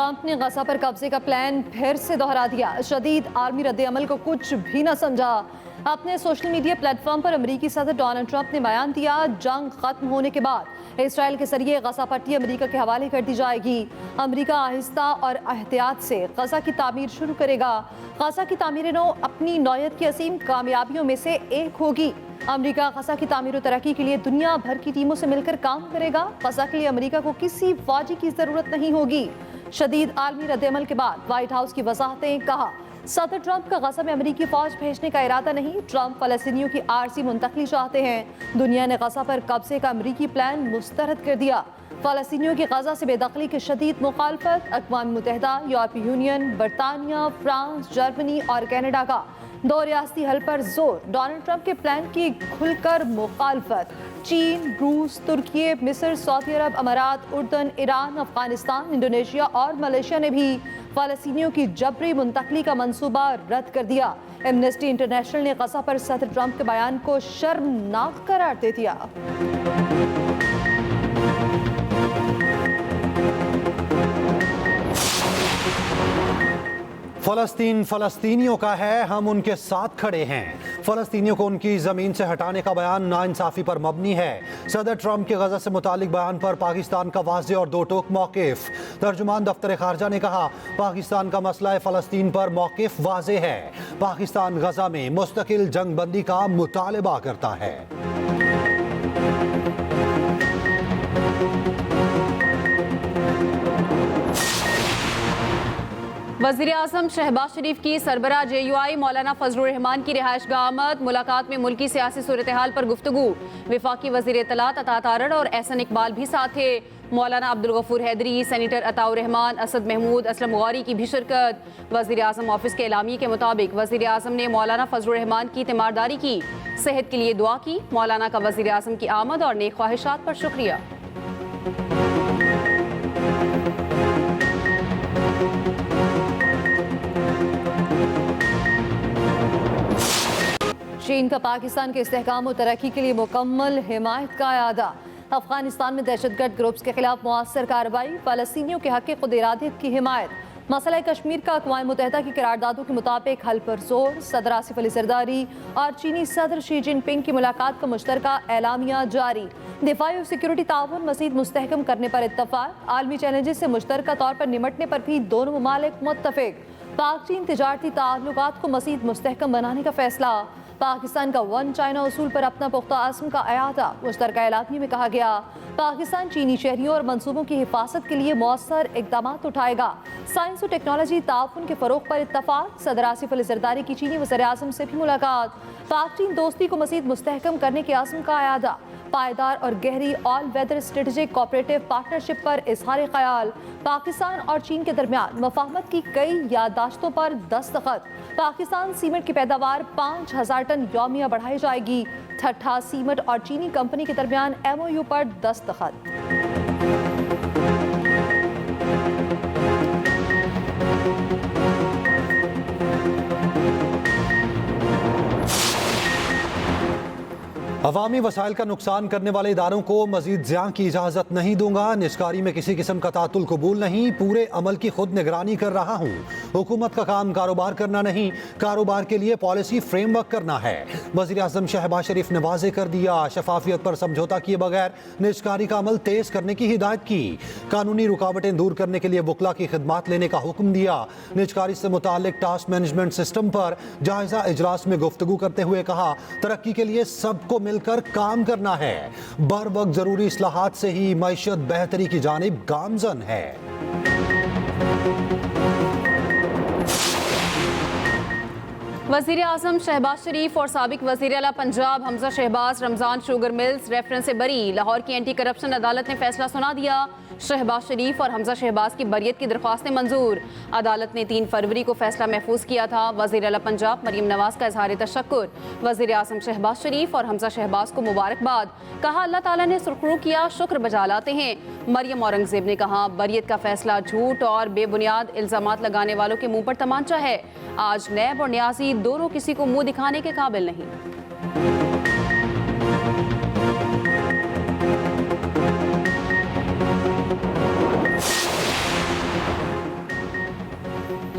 Trump ने गजा पर कब्जे का प्लान फिर से दोहरा दिया। शदीद आर्मी रद्द-ए-अमल को कुछ भी न समझा। अपने सोशल मीडिया प्लेटफॉर्म पर अमेरिकी सदर डोनाल्ड ट्रंप ने बयान दिया, जंग खत्म होने के बाद इसराइल के जरिए गजा पट्टी अमेरिका के हवाले कर दी जाएगी। अमेरिका आहिस्ता और एहतियात से गजा की तामीर शुरू करेगा। गजा की तामीर नौ अपनी नौयत की असीम कामयाबियों में से एक होगी। अमेरिका गजा की तामीर और तरक्की के लिए दुनिया भर की टीमों से मिलकर काम करेगा। गजा के लिए अमेरिका को किसी फौजी की जरूरत नहीं होगी। शदीद आलमी रद्द-ए-अमल के बाद व्हाइट हाउस की वजाहतें। कहा, सदर ट्रंप का गजा में अमेरिकी फौज भेजने का इरादा नहीं। ट्रंप फलस्तीनियों की आरजी मुंतकली चाहते हैं। दुनिया ने गजा पर कब्जे का अमेरिकी प्लान मुस्तरद कर दिया। फलस्तीनियों की गजा से बेदखली की शदीद मुखालफत। अक़वाम मुत्तहिदा, यूरोपीय यूनियन, बरतानिया, फ्रांस, जर्मनी और कनाडा का दो रियासती हल पर जोर। डोनाल्ड ट्रंप के प्लान की खुलकर मुखालफत। चीन, रूस, तुर्की, मिस्र, सऊदी अरब, अमारात, उर्दन, ईरान, अफगानिस्तान, इंडोनेशिया और मलेशिया ने भी फलस्तीनियों की जबरी मुंतकली का मंसूबा रद्द कर दिया। एमनेस्टी इंटरनेशनल ने गजा पर सदर ट्रंप के बयान को शर्मनाक करार दे दिया। फलस्तीन फलस्तीनियों का है, हम उनके साथ खड़े हैं। फलस्तीनियों को उनकी ज़मीन से हटाने का बयान नाइंसाफ़ी पर मबनी है। सदर ट्रंप के गजा से मुतालिक बयान पर पाकिस्तान का वाज़ेह और दो टोक मौक़िफ़। तर्जुमान दफ्तर ख़ारजा ने कहा, पाकिस्तान का मसला फ़लस्तीन पर मौक़िफ़ वाज़ेह है। पाकिस्तान गजा में मुस्तकिल जंग बंदी का मुतालबा करता है। वज़ीर-ए-आज़म शहबाज शरीफ की सरबराह JUI मौलाना फजलुर रहमान की रिहाइशगाह आमद। मुलाकात में मुल्की सियासी सूरत हाल पर गुफ्तगू। वफाकी वज़ीर इत्तलात अता तारड़ और एहसन इकबाल भी साथ थे। मौलाना अब्दुल गफूर हैदरी, सेनेटर अताउर रहमान, असद महमूद, असलम गौरी की भी शिरकत। वज़ीर-ए-आज़म ऑफिस के एलामिये के मुताबिक वज़ीर-ए-आज़म ने मौलाना फजलुर रहमान की तीमारदारी की, सेहत के लिए दुआ की। मौलाना का वज़ीर-ए-आज़म की आमद और नेक ख्वाहिशात पर शुक्रिया। चीन का पाकिस्तान के इस्तेहकाम और तरक्की के लिए मुकम्मल हिमायत का अयादा। अफगानिस्तान में दहशतगर्द ग्रुप्स के खिलाफ मुअस्सर कार्रवाई। फलस्तीनियों के हक़ खुद इरादत की हिमायत। मसला कश्मीर का अक़वाम मुत्तहिदा की करारदादों के मुताबिक हल पर जोर। सदर आसिफ अली ज़रदारी और चीनी सदर शी जिनपिंग की मुलाकात का मुश्तरका एलामिया जारी। दिफाई और सिक्योरिटी ताउन मज़ीद मुस्तहकम करने पर इत्तफ़ाक़। आलमी चैलेंजेस से मुश्तरका तौर पर निमटने पर भी दोनों ममालिक मुत्तफ़िक़। पाक चीन तिजारती ताल्लुकात को मज़ीद मुस्तहकम बनाने का फैसला। पाकिस्तान का वन चाइना उसूल पर अपना पुख्ता आज़म का अयादा। मुश्तरका एलामिया में कहा गया, पाकिस्तान चीनी शहरियों और मनसूबों की हिफाजत के लिए मौसर इक़दाम उठाएगा। साइंस और टेक्नोलॉजी ताउन के फ़रोग़ पर इत्तफ़ाक़। सदर आसिफ अली ज़रदारी की चीनी वज़ीर-ए-आज़म से भी मुलाकात। पाक चीन दोस्ती को मज़ीद मुस्तहकम करने के आज़म का अयादा। पायदार और गहरी all weather strategic cooperative partnership पर इज़हार ख़याल। पाकिस्तान और चीन के दरमियान मफाहमत की कई याददाश्तों पर दस्तखत। पाकिस्तान सीमेंट की पैदावार 5000 टन यौमिया बढ़ाई जाएगी। ठट्ठा सीमेंट और चीनी कंपनी के दरमियान MOU पर दस्तखत। अवामी वसाइल का नुकसान करने वाले इदारों को मजीद ज़ियां की इजाज़त नहीं दूंगा। निजकारी में किसी किस्म का तातुल कबूल नहीं। पूरे अमल की खुद निगरानी कर रहा हूँ। हुकूमत का काम कारोबार करना नहीं, कारोबार के लिए पॉलिसी फ्रेमवर्क करना है। वज़ीर-ए-आज़म शहबाज शरीफ ने वाज़े कर दिया, शफाफियत पर समझौता किए बगैर निजकारी का अमल तेज़ करने की हिदायत की। कानूनी रुकावटें दूर करने के लिए वकला की खिदमात लेने का हुक्म दिया। निजकारी से मुताल्लिक टास्क मैनेजमेंट सिस्टम पर जायज़ा इजलास में गुफ्तगू करते हुए कहा, तरक्की के लिए सबको मिलकर काम करना है। बर वक्त जरूरी इस्लाहात से ही मईशत बेहतरी की जानिब गामजन है। वज़ीर-ए-आज़म शहबाज शरीफ और साबिक वज़ीर आला Punjab Hamza Shahbaz Ramzan sugar mills reference से बरी। लाहौर की एंटी करप्शन अदालत ने फैसला सुना दिया। शहबाज शरीफ और हमजा शहबाज की बरियत की दरख्वास्तें मंजूर। अदालत ने 3 फरवरी को फैसला महफूज किया था। वज़ीर आला पंजाब मरीम नवाज का इज़हार तशक्कुर। वज़ीर-ए-आज़म शहबाज शरीफ और हमजा शहबाज को मुबारकबाद। कहा, अल्लाह ताला ने सुरखरू किया, शुक्र बजा लाते हैं। मरियम औरंगज़ेब ने कहा, बरियत का फैसला झूठ और बेबुनियाद इल्ज़ामात लगाने वालों के मुंह पर तमांचा है। आज नैब और न्याजी दोनों किसी को मुंह दिखाने के काबिल नहीं।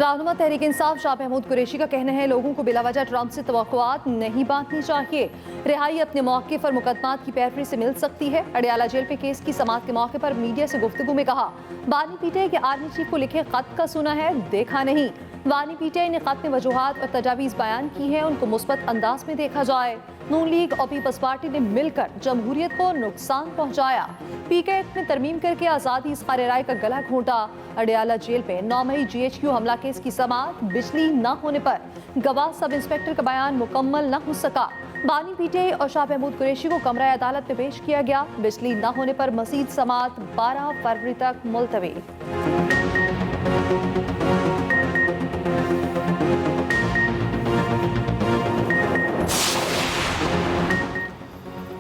रहनुमा तहरीक इंसाफ शाह महमूद कुरैशी का कहना है, लोगों को बिलावजह ट्रंप से तवक्कुआत नहीं बांटनी चाहिए। रिहाई अपने मौके पर मुकदमात की पैरवी से मिल सकती है। अडियाला जेल पे केस की समाअत के मौके पर मीडिया से गुफ्तगू में कहा, बानी पीटीआई के आर्मी चीफ को लिखे खत का सुना है, देखा नहीं। बानी पीटीआई ने खत में वजूहात और तजावीज़ बयान की है, उनको मुस्बत अंदाज में देखा जाए। नून लीग और पीपल्स पार्टी ने मिलकर जमहूरियत को नुकसान पहुंचाया। पीके एक्ट में तरमीम करके आज़ादी इज़हार राय का गला घोंटा। अडियाला जेल पे 9 मई GHQ हमला केस की समाअत, बिजली न होने पर गवाह सब इंस्पेक्टर का बयान मुकम्मल न हो सका। बानी पीटीआई और शाह महमूद कुरैशी को कमरा अदालत में पेश किया गया। बिजली न होने पर मजीद समाअत 12 फरवरी तक मुलतवी।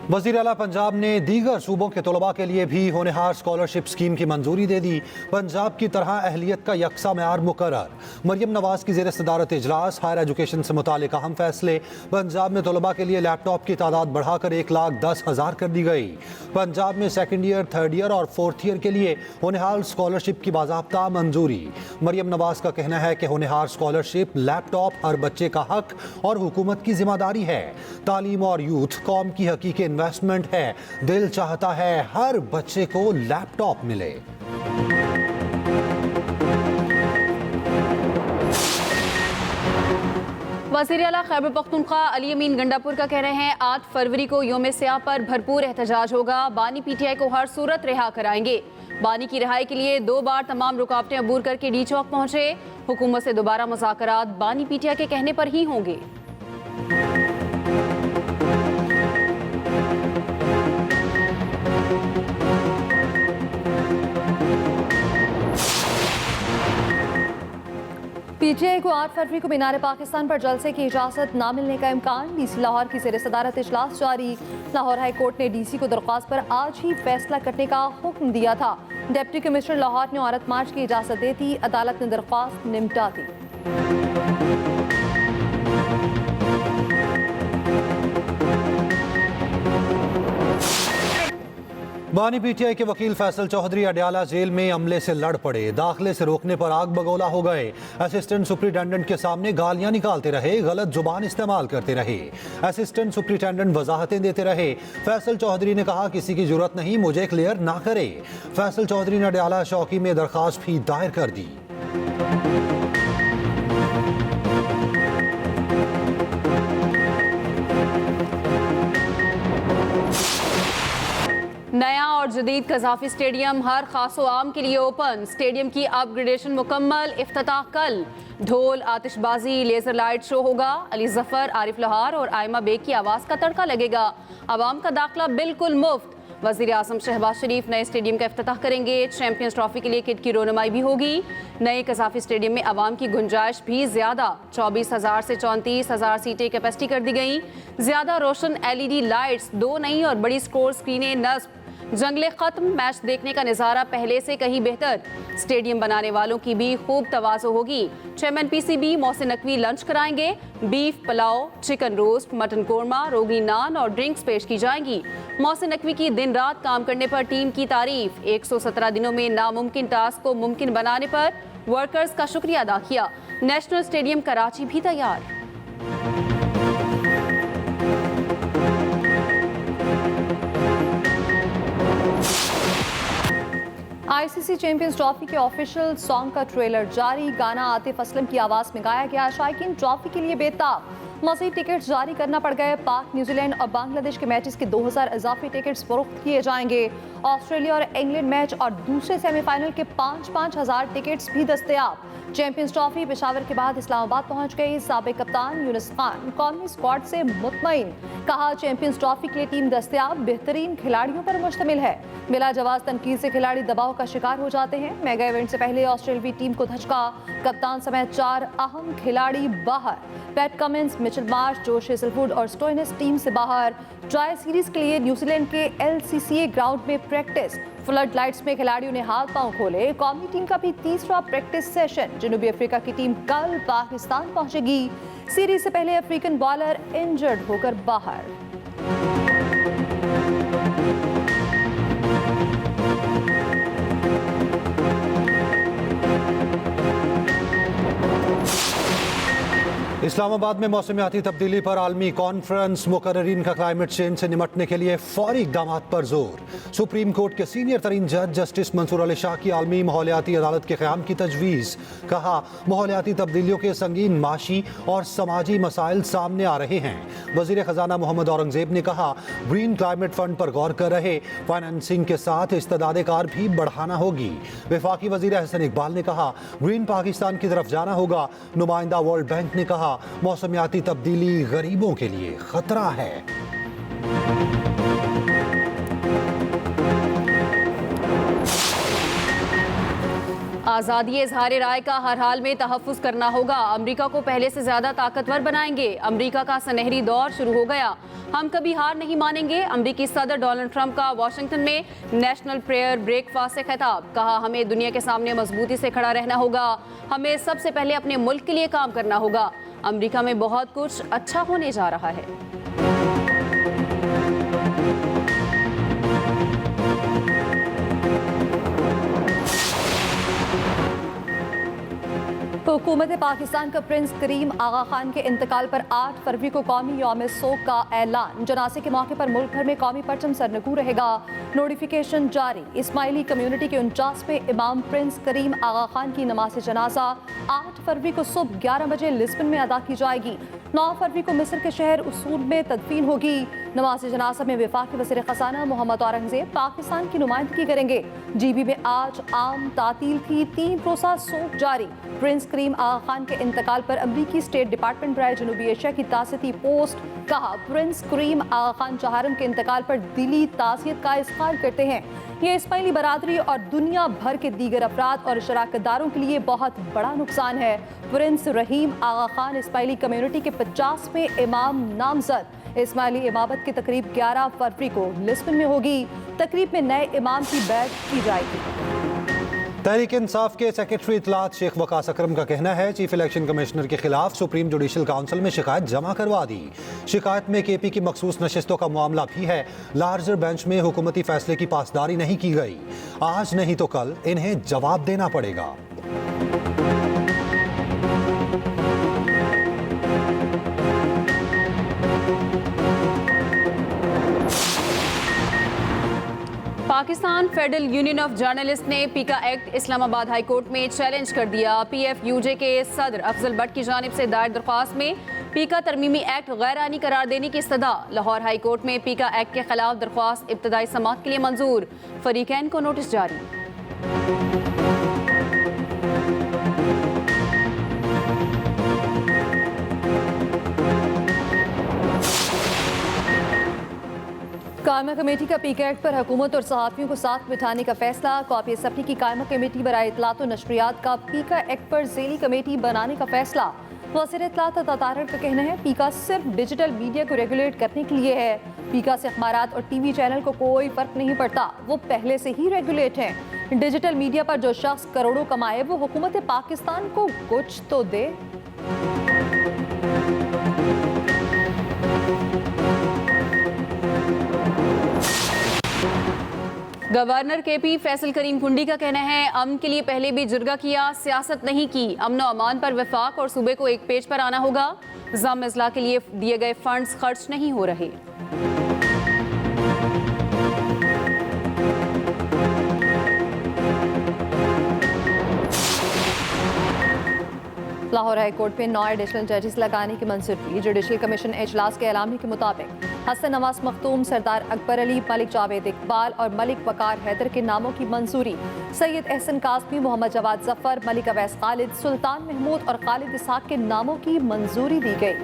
वज़ीर आला पंजाब ने दीगर सूबों के तलबा के लिए भी होनहार स्कॉलरशिप स्कीम की मंजूरी दे दी। पंजाब की तरह अहलियत का यकसा मेयार मुकर्रर। मरियम नवाज की ज़ेर सदारत इजलास। हायर एजुकेशन से मुतालिक अहम फैसले। पंजाब में तलबा के लिए लैपटॉप की तादाद बढ़ाकर 1,10,000 कर दी गई। पंजाब में सेकेंड ईयर, थर्ड ईयर और फोर्थ ईयर के लिए होनहार स्कॉलरशिप की बाज़ाब्ता मंजूरी। मरियम नवाज का कहना है कि होनहार स्कॉलरशिप लैपटॉप हर बच्चे का हक और हुकूमत की जिम्मेदारी है। तालीम और यूथ कौम की हकीकी इन्वेस्टमेंट है। दिल चाहता है हर बच्चे को लैपटॉप मिले। वज़ीर आला खैबर पख्तूनख्वा अली अमीन गंडापुर का कह रहे हैं, 8 फरवरी को योम स्याह पर भरपूर एहतजाज होगा। बानी पीटीआई को हर सूरत रिहा कराएंगे। बानी की रिहाई के लिए 2 बार तमाम रुकावटें अबूर करके डी चौक पहुंचे। हुकूमत से दोबारा मुज़ाकरात बानी पीटीआई के कहने पर ही होंगे। पीटीआई को 8 फरवरी को मीनार पाकिस्तान पर जलसे की इजाज़त न मिलने का इम्कान। डीसी लाहौर की ज़ेर सदारत इजलास जारी। लाहौर हाई कोर्ट ने डीसी को दरख्वास्त पर आज ही फैसला करने का हुक्म दिया था। डिप्टी कमिश्नर लाहौर ने औरत मार्च की इजाज़त देती, अदालत ने दरख्वास्त निपटा दी। बानी पीटीआई के वकील फैसल चौधरी अडियाला जेल में अमले से लड़ पड़े। दाखिले से रोकने पर आग बगोला हो गए। असिस्टेंट सुप्रिंटेंडेंट के सामने गालियां निकालते रहे, गलत जुबान इस्तेमाल करते रहे। असिस्टेंट सुप्रिंटेंडेंट वजाहतें देते रहे। फैसल चौधरी ने कहा, किसी की जरूरत नहीं, मुझे क्लियर ना करे। फैसल चौधरी ने अडियाला चौकी में दरखास्त भी दायर कर दी। नया और जदीद कज़ाफी स्टेडियम हर खास व आम के लिए ओपन। स्टेडियम की अपग्रेडेशन मुकम्मल। इफ्तिताह कल। ढोल, आतिशबाजी, लेजर लाइट शो होगा। अली जफर, आरिफ लोहार और आयमा बेग की आवाज़ का तड़का लगेगा। आवाम का दाखिला बिल्कुल मुफ्त। वज़ीर आज़म शहबाज शरीफ नए स्टेडियम का इफ्तिताह करेंगे। चैंपियंस ट्रॉफी के लिए किट की रोनुमाई भी होगी। नए कज़ाफी स्टेडियम में आवाम की गुंजाइश भी ज़्यादा। 24,000 से 34,000 सीटें कैपेसिटी कर दी गई। ज़्यादा रोशन LED लाइट्स, 2 नई और बड़ी स्कोर स्क्रीनें नस्ब। जंगले खत्म। मैच देखने का नज़ारा पहले से कहीं बेहतर। स्टेडियम बनाने वालों की भी खूब तवाज़ो होगी। Chairman PCB Mohsin Naqvi lunch कराएंगे। Beef, pulao, chicken roast, mutton korma, रोगी नान और ड्रिंक्स पेश की जाएंगी। मोहसिन नकवी की दिन रात काम करने पर टीम की तारीफ। 117 दिनों में नामुमकिन टास्क को मुमकिन बनाने पर वर्कर्स का शुक्रिया अदा किया। नेशनल स्टेडियम कराची भी तैयार। ICC चैंपियंस ट्रॉफी के ऑफिशियल सॉन्ग का ट्रेलर जारी। गाना आतिफ असलम की आवाज़ में गाया गया। शायकीन ट्रॉफी के लिए बेताब। मज़ीद टिकट्स जारी करना पड़ गए। पाक, न्यूजीलैंड और बांग्लादेश के मैचेस के 2000 इजाफी टिकट्स फरोख्त किए जाएंगे। ऑस्ट्रेलिया और इंग्लैंड मैच और दूसरे सेमीफाइनल के 5-5 हज़ार टिकट्स भी दस्तयाब। चैंपियंस ट्रॉफी पेशावर के बाद इस्लामाबाद पहुंच गई। साबिक कप्तान यूनुस खान कौमी स्क्वाड से मुतमईन। कहा, चैंपियंस ट्रॉफी के लिए टीम दस्तयाब, बेहतरीन खिलाड़ियों पर मुश्तमिल है। बिला जवाज तनकीद से खिलाड़ी दबाव का शिकार हो जाते हैं। मेगा इवेंट से पहले ऑस्ट्रेलियावी टीम को धचका। कप्तान समेत 4 अहम खिलाड़ी बाहर। PAT Cummins, Mitchell Marsh, Josh Hazlewood और स्टोइनिस टीम से बाहर। ट्रायल सीरीज के लिए न्यूजीलैंड के LCCA ग्राउंड में प्रैक्टिस। फ्लड लाइट्स में खिलाड़ियों ने हाथ पांव खोले। कौमी टीम का भी तीसरा प्रैक्टिस सेशन। जनूबी अफ्रीका की टीम कल पाकिस्तान पहुंचेगी। सीरीज से पहले अफ्रीकन बॉलर इंजर्ड होकर बाहर। इस्लामाबाद में मौसमियाती तब्दीली पर आलमी कॉन्फ्रेंस, मुकर्ररीन का क्लाइमेट चेंज से निमटने के लिए फौरी इक़दाम पर जोर। सुप्रीम कोर्ट के सीनियर तरीन जज जस्टिस मंसूर अली शाह की आलमी माहौलियाती अदालत के क़याम की तजवीज़। कहा, माहौलियाती तब्दीलियों के संगीन माशी और समाजी मसाइल सामने आ रहे हैं। वज़ीर ख़जाना मोहम्मद औरंगज़ेब ने कहा, ग्रीन क्लाइमेट फंड पर गौर कर रहे, फाइनेंसिंग के साथ इस्तेदाद कार भी बढ़ाना होगी। वफाकी वज़ीर अहसन इकबाल ने कहा, ग्रीन पाकिस्तान की तरफ जाना होगा। नुमाइंदा वर्ल्ड बैंक ने कहा, मौसमियाती तब्दीली गरीबों के लिए खतरा है। आज़ादी इज़हार राय का हर हाल में तहफ़्फ़ुज़ करना होगा। अमरीका को पहले से ज़्यादा ताकतवर बनाएंगे। अमरीका का सुनहरी दौर शुरू हो गया, हम कभी हार नहीं मानेंगे। अमरीकी सदर डोनाल्ड ट्रंप का वाशिंगटन में नेशनल प्रेयर ब्रेकफास्ट से खिताब। कहा, हमें दुनिया के सामने मजबूती से खड़ा रहना होगा। हमें सबसे पहले अपने मुल्क के लिए काम करना होगा। अमरीका में बहुत कुछ अच्छा होने जा रहा है। हुकूमत पाकिस्तान का प्रिंस करीम आगा खान के इंतकाल पर 8 फरवरी को कौमी यौम सोग का ऐलान। जनाजे के मौके पर मुल्क भर में कौमी परचम सरनगू रहेगा। नोटिफिकेशन जारी। इस्माइली कम्युनिटी के 49वें इमाम प्रिंस करीम आगा खान की नमाज जनाजा 8 फरवरी को सुबह 11 बजे लिस्बन में अदा की जाएगी। 9 फरवरी को मिस्र के शहर उसूल में तदफीन होगी। नमाज जनाजा में वफाकी वज़ीर ख़ज़ाना मोहम्मद औरंगज़ेब पाकिस्तान की नुमाइंदगी करेंगे। GB में आज आम तातील थी, 3 रोज़ा सोग जारी। प्रिंस करीम आगा खान के इंतकाल पर अमरीकी स्टेट डिपार्टमेंट बराए जनूबी एशिया की ताज़ियती पोस्ट। कहा, प्रिंस करीम आगा खान चहारम के इंतकाल पर दिली ताज़ियत का इज़हार करते हैं। ये इस्माइली बरादरी और दुनिया भर के दीगर अफराद और शराकतदारों के लिए बहुत बड़ा नुकसान है। प्रिंस रहीम आगा खान इस्माइली कम्युनिटी के 50वें इमाम नामजद। इस्माइली इमामत की तकरीब 11 फरवरी को लिस्बन में होगी। तकरीब में नए इमाम की बैत की जाएगी। तहरीक इंसाफ के सेक्रेटरी इतलात शेख वकास अकरम का कहना है, चीफ इलेक्शन कमिश्नर के खिलाफ सुप्रीम जुडिशल काउंसिल में शिकायत जमा करवा दी। शिकायत में KP की मखसूस नशिस्तों का मामला भी है। लार्जर बेंच में हुकूमती फैसले की पासदारी नहीं की गई। आज नहीं तो कल इन्हें जवाब देना पड़ेगा। Pakistan federal union of journalist ने पीका एक्ट इस्लामाबाद हाई कोर्ट में चैलेंज कर दिया। PFUJ के सदर अफजल भट्ट की जानिब से दायर दरख्वास्त में पीका तरमीमी एक्ट गैर आईनी करार देने की इस्तदा। लाहौर हाई कोर्ट में पीका एक्ट के खिलाफ दरख्वास्त इब्तदाई समाअत के लिए मंजूर। फरीकैन को नोटिस जारी। कायमा कमेटी का पीका एक्ट पर हुकूमत और सहाफ़ियों को साथ बिठाने का फैसला। कॉपी असम्बली की कायमा कमेटी बराए इत्तलात और नशरियात का पीका एक्ट पर ज़ेली कमेटी बनाने का फैसला। वज़ीर इत्तलात तातारड़ का कहना है, पीका सिर्फ डिजिटल मीडिया को रेगुलेट करने के लिए है। पीका से अखबारात और TV चैनल को कोई फ़र्क नहीं पड़ता, वो पहले से ही रेगुलेट हैं। डिजिटल मीडिया पर जो शख्स करोड़ों कमाए वो हुकूमत पाकिस्तान को कुछ तो दे। गवर्नर KP फैसल करीम कुंडी का कहना है, अमन के लिए पहले भी जुर्गा किया, सियासत नहीं की। अमन और अमान पर वफाक और सूबे को एक पेज पर आना होगा। ज़म इज़लाह के लिए दिए गए फंड्स खर्च नहीं हो रहे। लाहौर हाई कोर्ट में 9 एडिशनल जजेस लगाने की मंजूरी। जुडिशल कमीशन इजलास के ऐलान के मुताबिक हसन नवाज मखदूम, सरदार अकबर अली, मलिक जावेद इकबाल और मलिक वकार हैदर के नामों की मंजूरी। सैयद एहसन कासमी, मोहम्मद जवाद जफर, मलिक अवैस खालिद, सुल्तान महमूद और खालिद इसहाक के नामों की मंजूरी दी गई।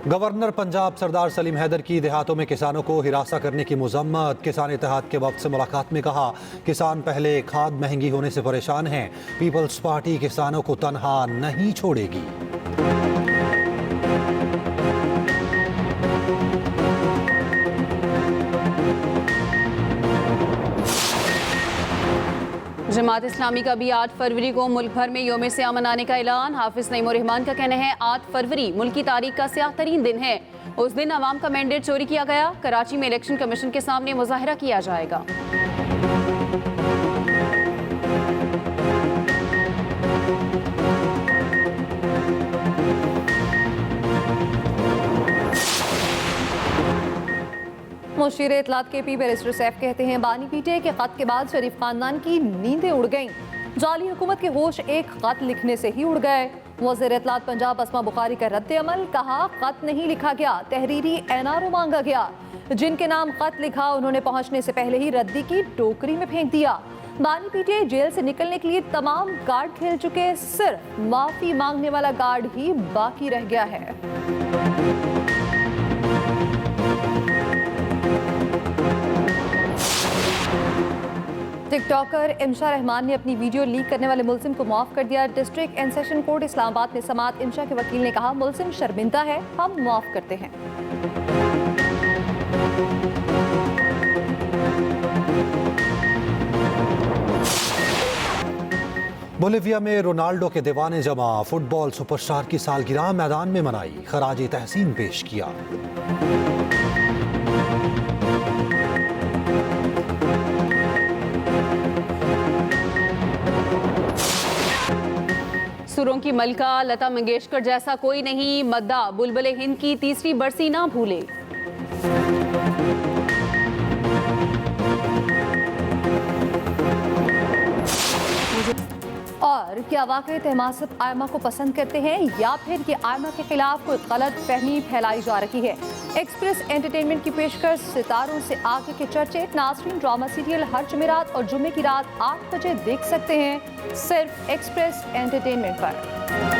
गवर्नर पंजाब सरदार सलीम हैदर की देहातों में किसानों को हिरासा करने की मजम्मत। किसान इत्तेहाद के वक्त से मुलाकात में कहा, किसान पहले खाद महंगी होने से परेशान हैं। पीपल्स पार्टी किसानों को तनहा नहीं छोड़ेगी। जमात इस्लामी का भी 8 फरवरी को मुल्क भर में यौम सियाह मनाने का ऐलान। हाफिज नईम उर रहमान का कहना है, 8 फरवरी मुल्क की तारीख का स्याह तरीन दिन है। उस दिन अवाम का मैंडेट चोरी किया गया। कराची में इलेक्शन कमीशन के सामने मुजाहिरा किया जाएगा। मुशीर इतलात के पी बैरिस्टर सैफ कहते हैं बानी पीटे के खत के बाद शरीफ खानदान की नींदें उड़ गईं। जाली हुकूमत के होश एक खत लिखने से ही उड़ गए। वज़ीर इतलात पंजाब अस्मा बुखारी का रद्द अमल, कहा खत नहीं लिखा गया, तहरीरी एनआरओ मांगा गया। जिनके नाम खत लिखा उन्होंने पहुंचने से पहले ही रद्दी की टोकरी में फेंक दिया। बानी पीटे जेल से निकलने के लिए तमाम गार्ड खेल चुके, सिर्फ माफी मांगने वाला गार्ड ही बाकी रह गया है। टिकटॉकर इंशा रहमान ने अपनी वीडियो लीक करने वाले मुलजिम को माफ कर दिया। District and session court Islamabad में समाअत इंशा के वकील ने कहा मुलजिम शर्मिंदा है, हम माफ करते हैं। बोलिविया में रोनाल्डो के दीवाने जमा, फुटबॉल सुपरस्टार की सालगिरह मैदान में मनाई, खराज तहसीन पेश किया। सुरों की मलका लता मंगेशकर जैसा कोई नहीं, मद्दा बुलबुले हिंद की तीसरी बरसी ना भूले। और क्या वाकई तहमाद सिर्फ आयमा को पसंद करते हैं या फिर ये आयमा के खिलाफ कोई गलत फहमी फैलाई जा रही है? एक्सप्रेस एंटरटेनमेंट की पेशकश सितारों से आगे के चर्चे। नाज़रीन, ड्रामा सीरियल हर जुमेरात और जुम्मे की रात 8 बजे देख सकते हैं सिर्फ एक्सप्रेस एंटरटेनमेंट पर।